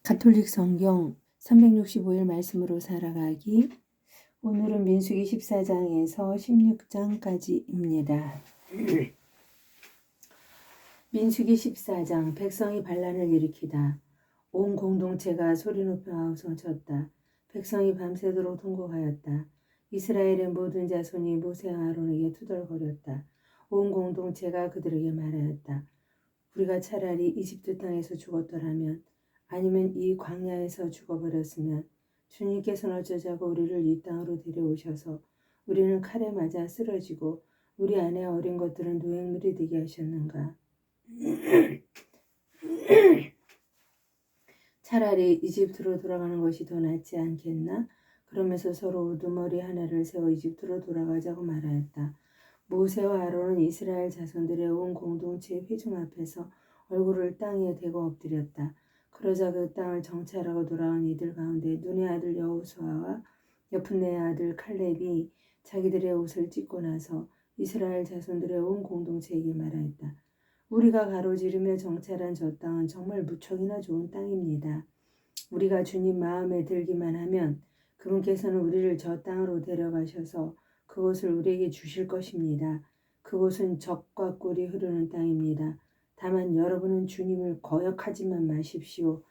가톨릭 성경 365일 말씀으로 살아가기. 오늘은 민수기 14장에서 16장까지입니다. 민수기 14장. 백성이 반란을 일으키다. 온 공동체가 소리 높여 아우성쳤다. 백성이 밤새도록 통곡하였다. 이스라엘의 모든 자손이 모세와 아론에게 투덜거렸다. 온 공동체가 그들에게 말하였다. 우리가 차라리 이집트 땅에서 죽었더라면, 아니면 이 광야에서 죽어버렸으면 주님께서는 어쩌자고 우리를 이 땅으로 데려오셔서 우리는 칼에 맞아 쓰러지고 우리 아내와 어린 것들은 노획물이 되게 하셨는가. 차라리 이집트로 돌아가는 것이 더 낫지 않겠나? 그러면서 서로 우두머리 하나를 세워 이집트로 돌아가자고 말하였다. 모세와 아론은 이스라엘 자손들의 온 공동체의 회중 앞에서 얼굴을 땅에 대고 엎드렸다. 그러자 그 땅을 정찰하고 돌아온 이들 가운데 눈의 아들 여호수아와 여푼네의 아들 칼렙이 자기들의 옷을 찢고 나서 이스라엘 자손들의 온 공동체에게 말하였다. 우리가 가로지르며 정찰한 저 땅은 정말 무척이나 좋은 땅입니다. 우리가 주님 마음에 들기만 하면 그분께서는 우리를 저 땅으로 데려가셔서 그곳을 우리에게 주실 것입니다. 그곳은 젖과 꿀이 흐르는 땅입니다. 다만 여러분은 주님을 거역하지만 마십시오.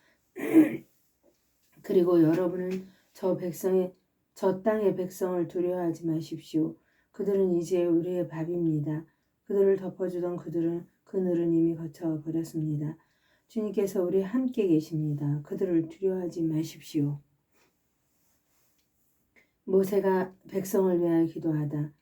그리고 여러분은 저 땅의 백성을 두려워하지 마십시오. 그들은 이제 우리의 밥입니다. 그들을 덮어주던 그늘은 이미 거쳐버렸습니다. 주님께서 우리 함께 계십니다. 그들을 두려워하지 마십시오. 모세가 백성을 위하여 기도하다.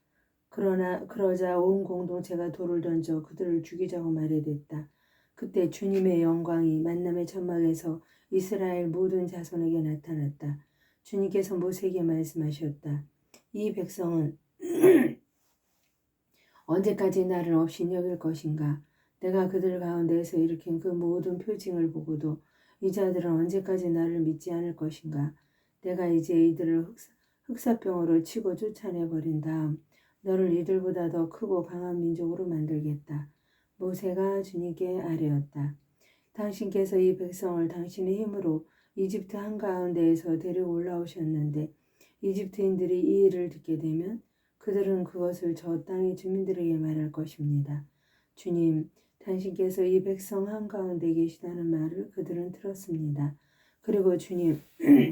그러자 온 공동체가 돌을 던져 그들을 죽이자고 말해댔다. 그때 주님의 영광이 만남의 천막에서 이스라엘 모든 자손에게 나타났다. 주님께서 모세에게 말씀하셨다. 이 백성은 언제까지 나를 없이 여길 것인가? 내가 그들 가운데에서 일으킨 그 모든 표징을 보고도 이 자들은 언제까지 나를 믿지 않을 것인가? 내가 이제 이들을 흑사병으로 치고 쫓아내버린 다음 너를 이들보다 더 크고 강한 민족으로 만들겠다. 모세가 주님께 아뢰었다. 당신께서 이 백성을 당신의 힘으로 이집트 한가운데에서 데리고 올라오셨는데 이집트인들이 이 일을 듣게 되면 그들은 그것을 저 땅의 주민들에게 말할 것입니다. 주님, 당신께서 이 백성 한가운데 계시다는 말을 그들은 들었습니다. 그리고 주님,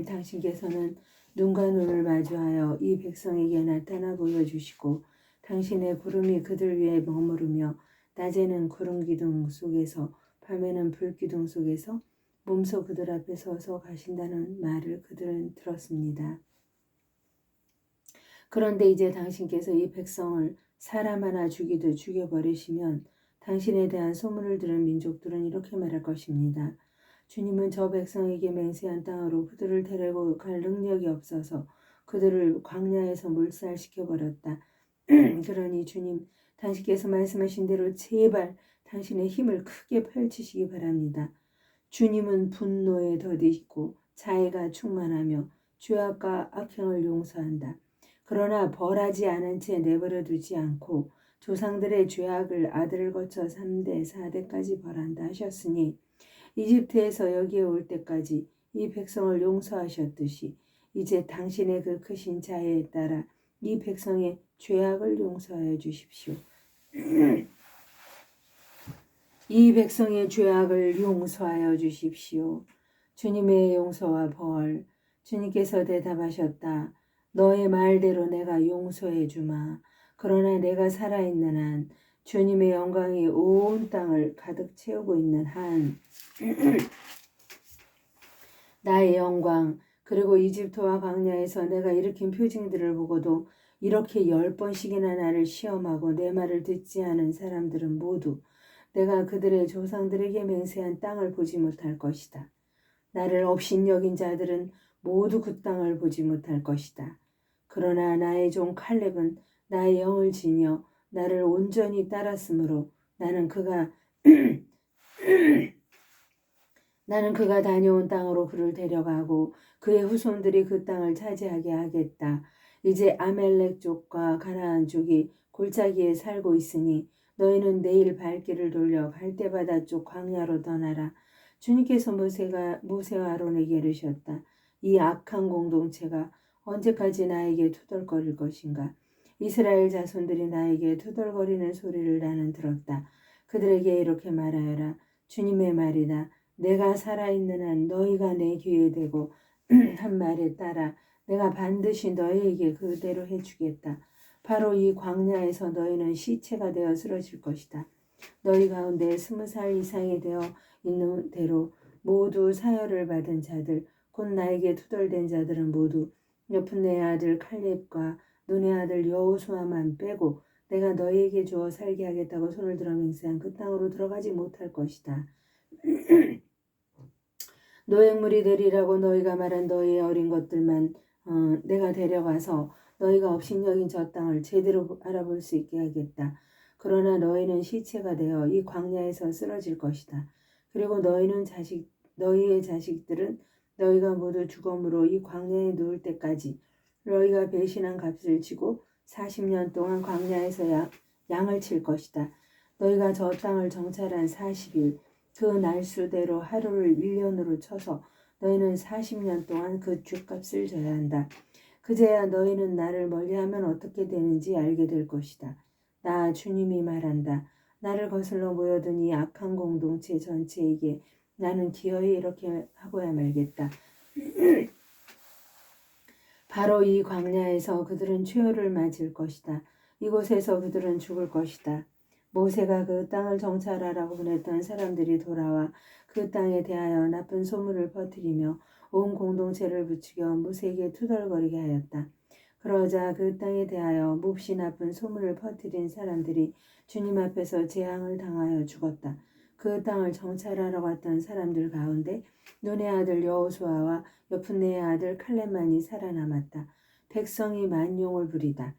당신께서는 눈과 눈을 마주하여 이 백성에게 나타나 보여주시고 당신의 구름이 그들 위에 머무르며 낮에는 구름 기둥 속에서 밤에는 불 기둥 속에서 몸소 그들 앞에 서서 가신다는 말을 그들은 들었습니다. 그런데 이제 당신께서 이 백성을 사람 하나 죽이듯 죽여버리시면 당신에 대한 소문을 들은 민족들은 이렇게 말할 것입니다. 주님은 저 백성에게 맹세한 땅으로 그들을 데리고 갈 능력이 없어서 그들을 광야에서 몰살시켜버렸다. 그러니 주님, 당신께서 말씀하신 대로 제발 당신의 힘을 크게 펼치시기 바랍니다. 주님은 분노에 더디고 자애가 충만하며 죄악과 악행을 용서한다. 그러나 벌하지 않은 채 내버려 두지 않고 조상들의 죄악을 아들을 거쳐 3대, 4대까지 벌한다 하셨으니 이집트에서 여기에 올 때까지 이 백성을 용서하셨듯이 이제 당신의 그 크신 자애에 따라 이 백성의 죄악을 용서하여 주십시오. 이 백성의 죄악을 용서하여 주십시오. 주님의 용서와 벌. 주님께서 대답하셨다. 너의 말대로 내가 용서해 주마. 그러나 내가 살아있는 한, 주님의 영광이 온 땅을 가득 채우고 있는 한, 나의 영광, 그리고 이집트와 광야에서 내가 일으킨 표징들을 보고도 이렇게 10번씩이나 나를 시험하고 내 말을 듣지 않은 사람들은 모두 내가 그들의 조상들에게 맹세한 땅을 보지 못할 것이다. 나를 업신여긴 자들은 모두 그 땅을 보지 못할 것이다. 그러나 나의 종 칼렙은 나의 영을 지녀 나를 온전히 따랐으므로 나는 그가 다녀온 땅으로 그를 데려가고 그의 후손들이 그 땅을 차지하게 하겠다. 이제 아멜렉 족과 가나안 족이 골짜기에 살고 있으니 너희는 내일 발길을 돌려 갈대바다 쪽 광야로 떠나라. 주님께서 모세와 아론에게 이르셨다. 이 악한 공동체가 언제까지 나에게 투덜거릴 것인가? 이스라엘 자손들이 나에게 투덜거리는 소리를 나는 들었다. 그들에게 이렇게 말하여라. 주님의 말이다. 내가 살아있는 한 너희가 내 귀에 대고 한 말에 따라 내가 반드시 너희에게 그대로 해주겠다. 바로 이 광야에서 너희는 시체가 되어 쓰러질 것이다. 너희 가운데 20살 이상이 되어 있는 대로 모두 사혈을 받은 자들 곧 나에게 투덜댄 자들은 모두 여푼네의 아들 칼렙과 눈의 아들 여호수아만 빼고 내가 너희에게 주어 살게 하겠다고 손을 들어 맹세한 그 땅으로 들어가지 못할 것이다. 노획물이 되리라고 너희가 말한 너희의 어린 것들만 내가 데려가서 너희가 업신여긴 저 땅을 제대로 알아볼 수 있게 하겠다. 그러나 너희는 시체가 되어 이 광야에서 쓰러질 것이다. 그리고 너희의 자식들은 너희가 모두 죽음으로 이 광야에 누울 때까지 너희가 배신한 값을 지고 40년 동안 광야에서 양을 칠 것이다. 너희가 저 땅을 정찰한 40일 그 날수대로 하루를 1년으로 쳐서 너희는 40년 동안 그 죗값을 져야 한다. 그제야 너희는 나를 멀리하면 어떻게 되는지 알게 될 것이다. 나 주님이 말한다. 나를 거슬러 모여든 이 악한 공동체 전체에게 나는 기어이 이렇게 하고야 말겠다. 바로 이 광야에서 그들은 최후를 맞을 것이다. 이곳에서 그들은 죽을 것이다. 모세가 그 땅을 정찰하라고 보냈던 사람들이 돌아와 그 땅에 대하여 나쁜 소문을 퍼뜨리며 온 공동체를 부추겨 모세에게 투덜거리게 하였다. 그러자 그 땅에 대하여 몹시 나쁜 소문을 퍼뜨린 사람들이 주님 앞에서 재앙을 당하여 죽었다. 그 땅을 정찰하러 갔던 사람들 가운데 눈의 아들 여호수아와 여푼네의 아들 칼렙만이 살아남았다. 백성이 만용을 부리다.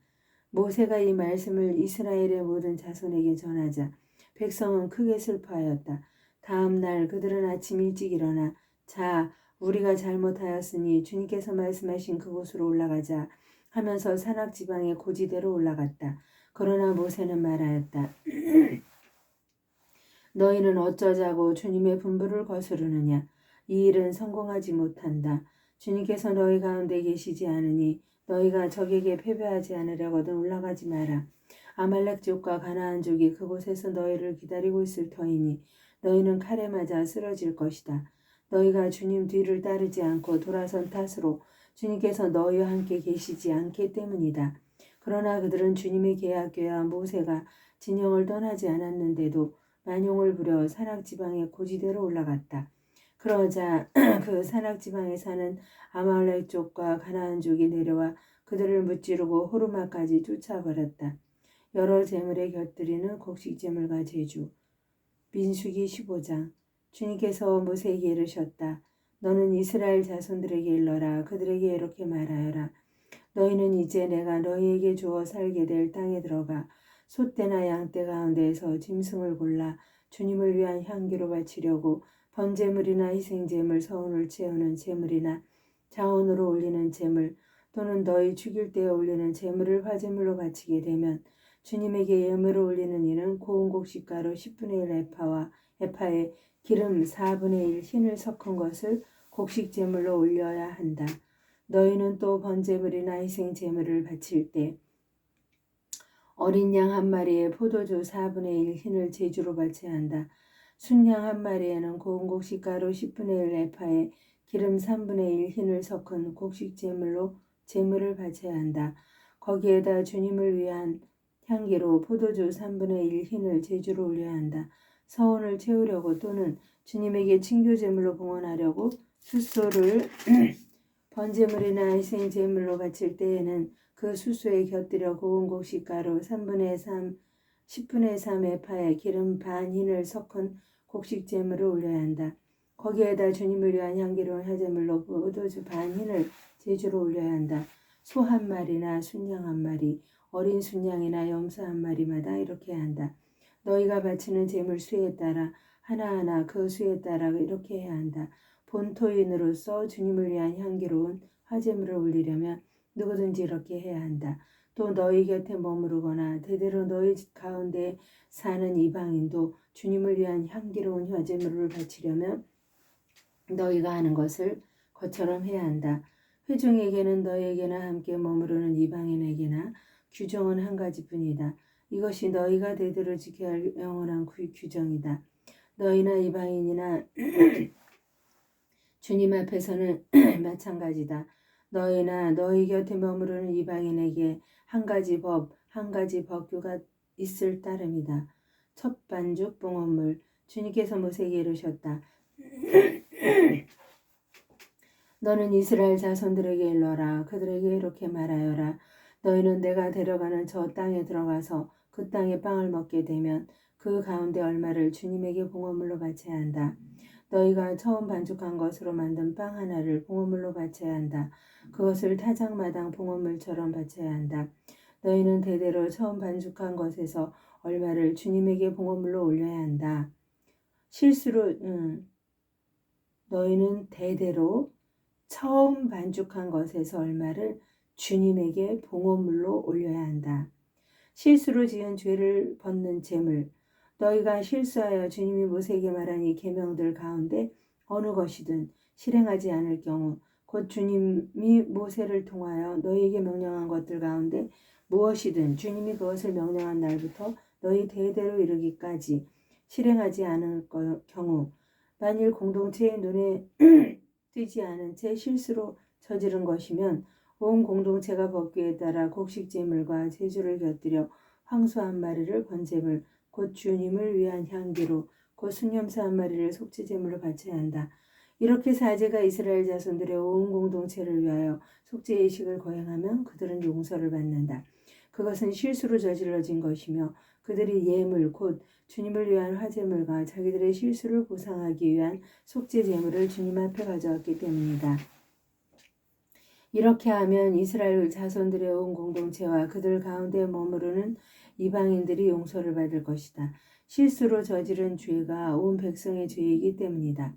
모세가 이 말씀을 이스라엘의 모든 자손에게 전하자 백성은 크게 슬퍼하였다. 다음 날 그들은 아침 일찍 일어나 자, 우리가 잘못하였으니 주님께서 말씀하신 그곳으로 올라가자 하면서 산악지방의 고지대로 올라갔다. 그러나 모세는 말하였다. 너희는 어쩌자고 주님의 분부를 거스르느냐. 이 일은 성공하지 못한다. 주님께서 너희 가운데 계시지 않으니 너희가 적에게 패배하지 않으려거든 올라가지 마라. 아말렉족과 가나안족이 그곳에서 너희를 기다리고 있을 터이니 너희는 칼에 맞아 쓰러질 것이다. 너희가 주님 뒤를 따르지 않고 돌아선 탓으로 주님께서 너희와 함께 계시지 않기 때문이다. 그러나 그들은 주님의 계약궤와 모세가 진영을 떠나지 않았는데도 만용을 부려 산악지방의 고지대로 올라갔다. 그러자 그 산악지방에 사는 아말렉족과 가나안족이 내려와 그들을 무찌르고 호르마까지 쫓아버렸다. 여러 재물에 곁들이는 곡식재물과 제주. 민수기 15장. 주님께서 모세에게 이르셨다. 너는 이스라엘 자손들에게 일러라. 그들에게 이렇게 말하여라. 너희는 이제 내가 너희에게 주어 살게 될 땅에 들어가 소떼나 양떼 가운데에서 짐승을 골라 주님을 위한 향기로 바치려고 번제물이나 희생제물, 서운을 채우는 제물이나 자원으로 올리는 제물 또는 너희 죽일 때에 올리는 제물을 화제물로 바치게 되면 주님에게 예물을 올리는 이는 고운 곡식가루 10분의 1 에파에 기름 4분의 1 흰을 섞은 것을 곡식제물로 올려야 한다. 너희는 또 번제물이나 희생제물을 바칠 때 어린 양 한 마리에 포도주 4분의 1 흰을 제주로 바쳐야 한다. 순양 한 마리에는 고운 곡식가루 10분의 1 에파에 기름 3분의 1 흰을 섞은 곡식제물로 제물을 바쳐야 한다. 거기에다 주님을 위한 향기로 포도주 3분의 1 흰을 제주로 올려야 한다. 서원을 채우려고 또는 주님에게 친교제물로 봉헌하려고 숫소를 번제물이나 희생제물로 바칠 때에는 그 숫소에 곁들여 고운 곡식가루 3분의 3, 10분의 3 에파에 기름 반 흰을 섞은 곡식제물을 올려야 한다. 거기에다 주님을 위한 향기로운 화제물로 포도주 반 흰을 제주로 올려야 한다. 소 한 마리나 순양 한 마리, 어린 순양이나 염소 한 마리마다 이렇게 해야 한다. 너희가 바치는 제물 수에 따라 하나하나 그 수에 따라 이렇게 해야 한다. 본토인으로서 주님을 위한 향기로운 화제물을 올리려면 누구든지 이렇게 해야 한다. 또 너희 곁에 머무르거나 대대로 너희 가운데 사는 이방인도 주님을 위한 향기로운 화제물을 바치려면 너희가 하는 것을 것처럼 해야 한다. 회중에게는 너희에게나 함께 머무르는 이방인에게나 규정은 한 가지뿐이다. 이것이 너희가 대대로 지켜야 할 영원한 규정이다. 너희나 이방인이나 주님 앞에서는 마찬가지다. 너희나 너희 곁에 머무르는 이방인에게 한 가지 법규가 있을 따름이다. 첫 반죽 봉헌물. 주님께서 모세에게 이르셨다. 너는 이스라엘 자손들에게 일러라. 그들에게 이렇게 말하여라. 너희는 내가 데려가는 저 땅에 들어가서 그 땅의 빵을 먹게 되면 그 가운데 얼마를 주님에게 봉헌물로 바쳐야 한다. 너희가 처음 반죽한 것으로 만든 빵 하나를 봉헌물로 바쳐야 한다. 그것을 타작마당 봉헌물처럼 바쳐야 한다. 너희는 대대로 처음 반죽한 것에서 얼마를 주님에게 봉헌물로 올려야 한다. 너희는 대대로 처음 반죽한 것에서 얼마를 주님에게 봉헌물로 올려야 한다. 실수로 지은 죄를 벗는 제물. 너희가 실수하여 주님이 모세에게 말한 이 계명들 가운데 어느 것이든 실행하지 않을 경우 곧 주님이 모세를 통하여 너희에게 명령한 것들 가운데 무엇이든 주님이 그것을 명령한 날부터 너희 대대로 이르기까지 실행하지 않을 경우 만일 공동체의 눈에 띄지 않은 채 실수로 저지른 것이면 온 공동체가 법규에 따라 곡식제물과 제주를 곁들여 황소 한 마리를 번제물 곧 주님을 위한 향기로 곧 순염소 한 마리를 속죄제물로 바쳐야 한다. 이렇게 사제가 이스라엘 자손들의 온 공동체를 위하여 속죄의식을 거행하면 그들은 용서를 받는다. 그것은 실수로 저질러진 것이며 그들이 예물 곧 주님을 위한 화제물과 자기들의 실수를 보상하기 위한 속죄제물을 주님 앞에 가져왔기 때문이다. 이렇게 하면 이스라엘 자손들의 온 공동체와 그들 가운데 머무르는 이방인들이 용서를 받을 것이다. 실수로 저지른 죄가 온 백성의 죄이기 때문이다.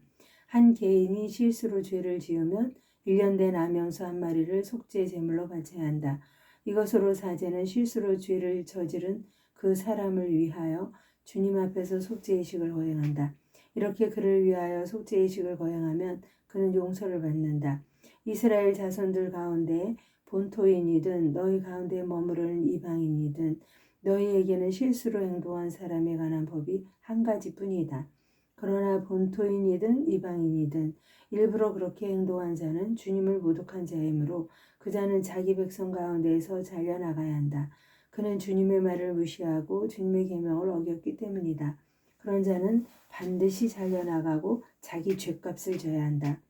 한 개인이 실수로 죄를 지으면 1년 된 암염소 한 마리를 속죄 제물로 바쳐야 한다. 이것으로 사제는 실수로 죄를 저지른 그 사람을 위하여 주님 앞에서 속죄의식을 거행한다. 이렇게 그를 위하여 속죄의식을 거행하면 그는 용서를 받는다. 이스라엘 자손들 가운데 본토인이든 너희 가운데 머무르는 이방인이든 너희에게는 실수로 행동한 사람에 관한 법이 한 가지뿐이다. 그러나 본토인이든 이방인이든 일부러 그렇게 행동한 자는 주님을 모독한 자이므로 그 자는 자기 백성 가운데에서 잘려나가야 한다. 그는 주님의 말을 무시하고 주님의 계명을 어겼기 때문이다. 그런 자는 반드시 잘려나가고 자기 죗값을 져야 한다.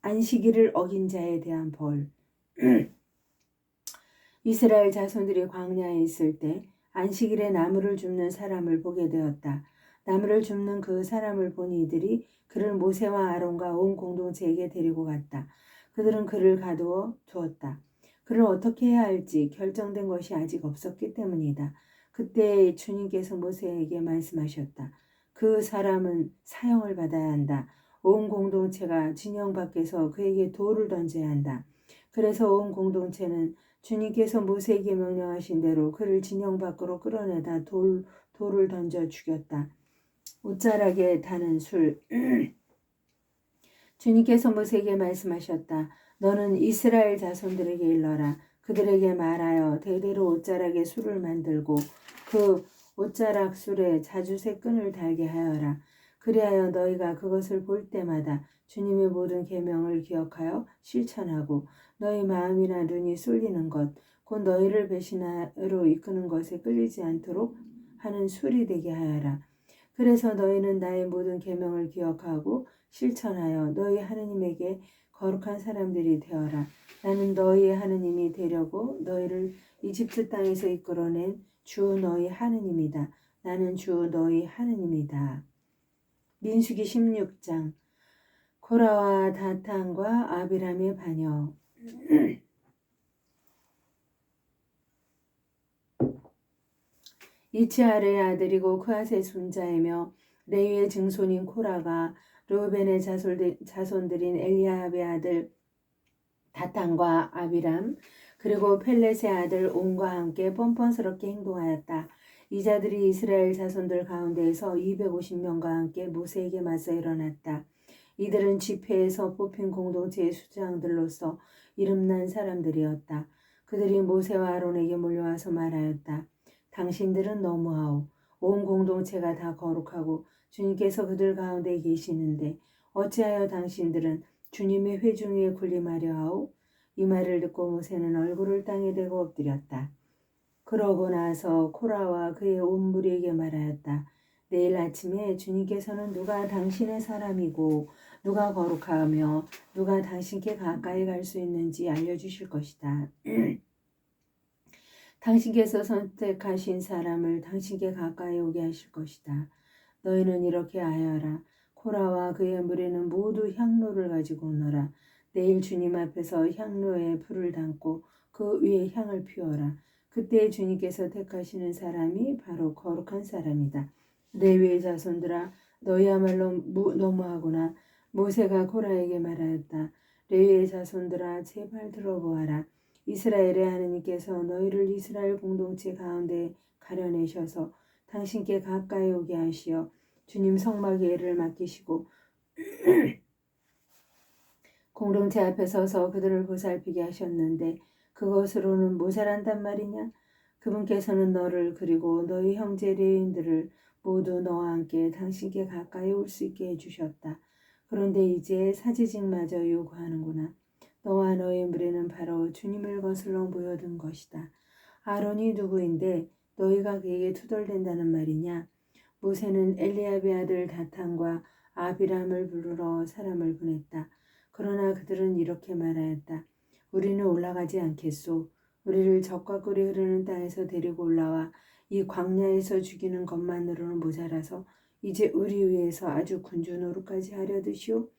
안식일을 어긴 자에 대한 벌. 이스라엘 자손들이 광야에 있을 때 안식일에 나무를 줍는 사람을 보게 되었다. 나무를 줍는 그 사람을 본 이들이 그를 모세와 아론과 온 공동체에게 데리고 갔다. 그들은 그를 가두어 두었다. 그를 어떻게 해야 할지 결정된 것이 아직 없었기 때문이다. 그때 주님께서 모세에게 말씀하셨다. 그 사람은 사형을 받아야 한다. 온 공동체가 진영 밖에서 그에게 돌을 던져야 한다. 그래서 온 공동체는 주님께서 모세에게 명령하신 대로 그를 진영 밖으로 끌어내다 돌을 던져 죽였다. 옷자락에 다는 술. 주님께서 모세에게 말씀하셨다. 너는 이스라엘 자손들에게 일러라. 그들에게 말하여 대대로 옷자락에 술을 만들고 그 옷자락 술에 자주새 끈을 달게 하여라. 그리하여 너희가 그것을 볼 때마다 주님의 모든 계명을 기억하여 실천하고 너희 마음이나 눈이 쏠리는 것, 곧 너희를 배신하로 이끄는 것에 끌리지 않도록 하는 술이 되게 하여라. 그래서 너희는 나의 모든 계명을 기억하고 실천하여 너희 하느님에게 거룩한 사람들이 되어라. 나는 너희의 하느님이 되려고 너희를 이집트 땅에서 이끌어낸 주 너희 하느님이다. 나는 주 너희 하느님이다. 민수기 16장. 고라와 다탄과 아비람의 반역. 이츠알의 아들이고 그앗의 손자이며 레위의 증손인 코라가 르우벤의 자손들인 엘리압의 아들 다탄과 아비람 그리고 펠렛의 아들 온과 함께 뻔뻔스럽게 행동하였다. 이 자들이 이스라엘 자손들 가운데에서 250명과 함께 모세에게 맞서 일어났다. 이들은 집회에서 뽑힌 공동체의 수장들로서 이름난 사람들이었다. 그들이 모세와 아론에게 몰려와서 말하였다. 당신들은 너무하오. 온 공동체가 다 거룩하고 주님께서 그들 가운데 계시는데 어찌하여 당신들은 주님의 회중 위에 군림하려 하오? 이 말을 듣고 모세는 얼굴을 땅에 대고 엎드렸다. 그러고 나서 코라와 그의 온 무리에게 말하였다. 내일 아침에 주님께서는 누가 당신의 사람이고 누가 거룩하며 누가 당신께 가까이 갈 수 있는지 알려주실 것이다. 당신께서 선택하신 사람을 당신께 가까이 오게 하실 것이다. 너희는 이렇게 하여라. 코라와 그의 무리는 모두 향로를 가지고 오너라. 내일 주님 앞에서 향로에 불을 담고 그 위에 향을 피워라. 그때 주님께서 택하시는 사람이 바로 거룩한 사람이다. 레위의 자손들아, 너희야말로 너무하구나. 모세가 코라에게 말하였다. 레위의 자손들아, 제발 들어보아라. 이스라엘의 하느님께서 너희를 이스라엘 공동체 가운데 가려내셔서 당신께 가까이 오게 하시어 주님 성막의 일을 맡기시고 공동체 앞에 서서 그들을 보살피게 하셨는데 그것으로는 모자란단 말이냐? 그분께서는 너를 그리고 너희 형제 레위인들을 모두 너와 함께 당신께 가까이 올 수 있게 해주셨다. 그런데 이제 사지직마저 요구하는구나. 너와 너의 무리는 바로 주님을 거슬러 모여든 것이다. 아론이 누구인데 너희가 그에게 투덜댄다는 말이냐? 모세는 엘리압의 아들 다탄과 아비람을 부르러 사람을 보냈다. 그러나 그들은 이렇게 말하였다. 우리는 올라가지 않겠소. 우리를 적과 꿀이 흐르는 땅에서 데리고 올라와 이 광야에서 죽이는 것만으로는 모자라서 이제 우리 위해서 아주 군주 노릇까지 하려 드시오.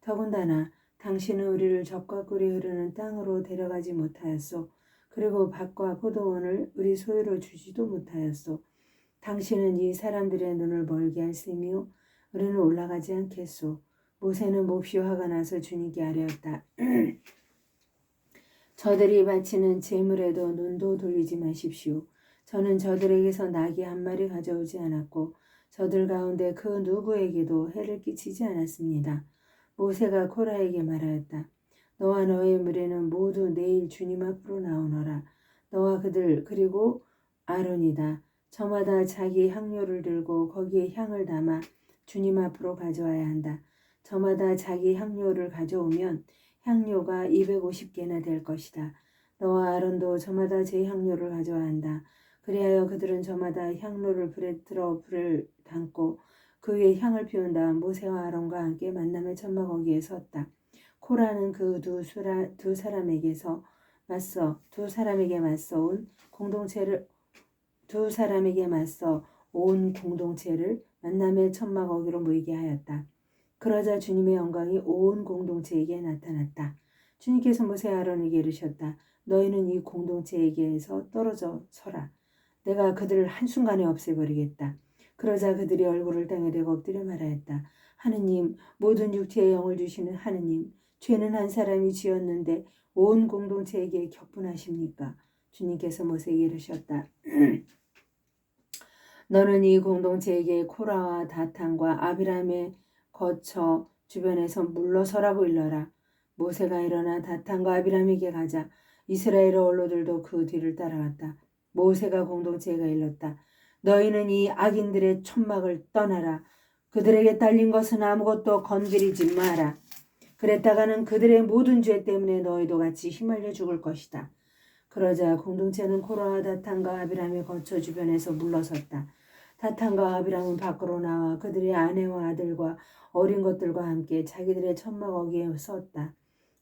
더군다나 당신은 우리를 적과 꿀이 흐르는 땅으로 데려가지 못하였소. 그리고 밭과 포도원을 우리 소유로 주지도 못하였소. 당신은 이 사람들의 눈을 멀게 할 셈이요. 우리는 올라가지 않겠소. 모세는 몹시 화가 나서 주님께 아뢰었다. 저들이 바치는 제물에도 눈도 돌리지 마십시오. 저는 저들에게서 나귀 한 마리 가져오지 않았고 저들 가운데 그 누구에게도 해를 끼치지 않았습니다. 모세가 코라에게 말하였다. 너와 너의 무리는 모두 내일 주님 앞으로 나오너라. 너와 그들 그리고 아론이다. 저마다 자기 향료를 들고 거기에 향을 담아 주님 앞으로 가져와야 한다. 저마다 자기 향료를 가져오면 향료가 250개나 될 것이다. 너와 아론도 저마다 제 향료를 가져야 한다. 그리하여 그들은 저마다 향로를 불에 들어 불을 담고 그 위에 향을 피운 다음 모세와 아론과 함께 만남의 천막 거기에 섰다. 코라는 그 두 사람에게서 두 사람에게 맞서 온 공동체를 만남의 천막 거기로 모이게 하였다. 그러자 주님의 영광이 온 공동체에게 나타났다. 주님께서 모세 아론에게 이르셨다. 너희는 이 공동체에게서 떨어져 서라. 내가 그들을 한순간에 없애버리겠다. 그러자 그들이 얼굴을 땅에 대고 엎드려 말하였다. 하느님, 모든 육체의 영을 주시는 하느님, 죄는 한 사람이 지었는데 온 공동체에게 격분하십니까? 주님께서 모세에게 이르셨다. 너는 이 공동체에게 코라와 다탄과 아비람의 거처 주변에서 물러서라고 일러라. 모세가 일어나 다탄과 아비람에게 가자 이스라엘 어로들도 그 뒤를 따라갔다. 모세가 공동체에게 일렀다. 너희는 이 악인들의 천막을 떠나라. 그들에게 딸린 것은 아무것도 건드리지 마라. 그랬다가는 그들의 모든 죄 때문에 너희도 같이 휘말려 죽을 것이다. 그러자 공동체는 코라와 다탄과 아비람의 거처 주변에서 물러섰다. 다탄과 아비람은 밖으로 나와 그들의 아내와 아들과 어린 것들과 함께 자기들의 천막 어귀에 섰다.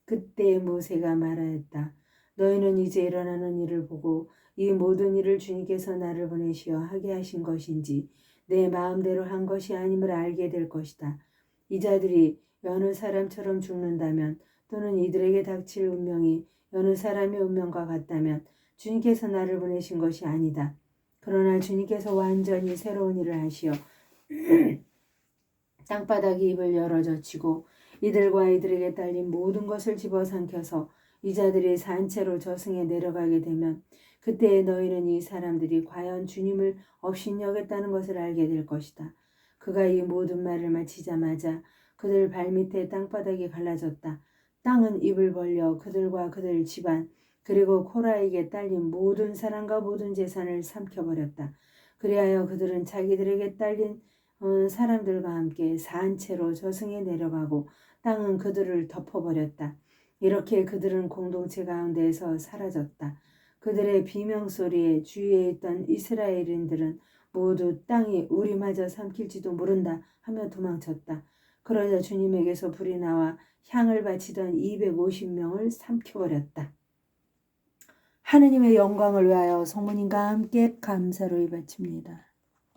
그때 모세가 말하였다. 너희는 이제 일어나는 일을 보고 이 모든 일을 주님께서 나를 보내시어 하게 하신 것인지 내 마음대로 한 것이 아님을 알게 될 것이다. 이 자들이 여느 사람처럼 죽는다면 또는 이들에게 닥칠 운명이 여느 사람의 운명과 같다면 주님께서 나를 보내신 것이 아니다. 그러나 주님께서 완전히 새로운 일을 하시어 땅바닥이 입을 열어 젖히고 이들과 이들에게 딸린 모든 것을 집어삼켜서 이 자들이 산채로 저승에 내려가게 되면 그때 너희는 이 사람들이 과연 주님을 업신여겼다는 것을 알게 될 것이다. 그가 이 모든 말을 마치자마자 그들 발밑에 땅바닥이 갈라졌다. 땅은 입을 벌려 그들과 그들 집안 그리고 코라에게 딸린 모든 사람과 모든 재산을 삼켜버렸다. 그리하여 그들은 자기들에게 딸린 사람들과 함께 산채로 저승에 내려가고 땅은 그들을 덮어버렸다. 이렇게 그들은 공동체 가운데에서 사라졌다. 그들의 비명소리에 주위에 있던 이스라엘인들은 모두 땅이 우리마저 삼킬지도 모른다 하며 도망쳤다. 그러자 주님에게서 불이 나와 향을 바치던 250명을 삼켜버렸다. 하느님의 영광을 위하여 성모님과 함께 감사를 바칩니다.